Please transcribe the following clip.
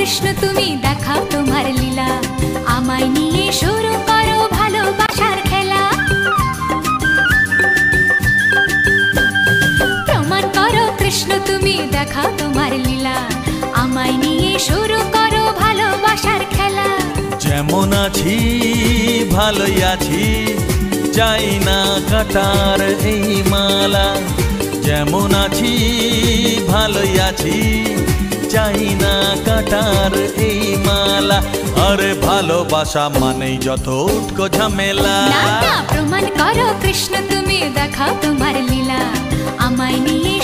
কৃষ্ণ তুমি দেখাও তোমার লীলা, আমায় নিয়ে শুরু করো ভালোবাসার খেলা। প্রমাণ করো কৃষ্ণ তুমি দেখাও তোমার লীলা, আমায় নিয়ে শুরু করো ভালোবাসার খেলা। যেমন আছি ভালোই আছি, চাই না কাটার এই মালা। যেমন আছি ভালোই আছি, চাই না কাটার এই মালা। আরে ভালোবাসা মানেই যত উটকো ঝামেলা। প্রমাণ করো কৃষ্ণ তুমি দেখাও তোমার লীলা, আমায় নিয়ে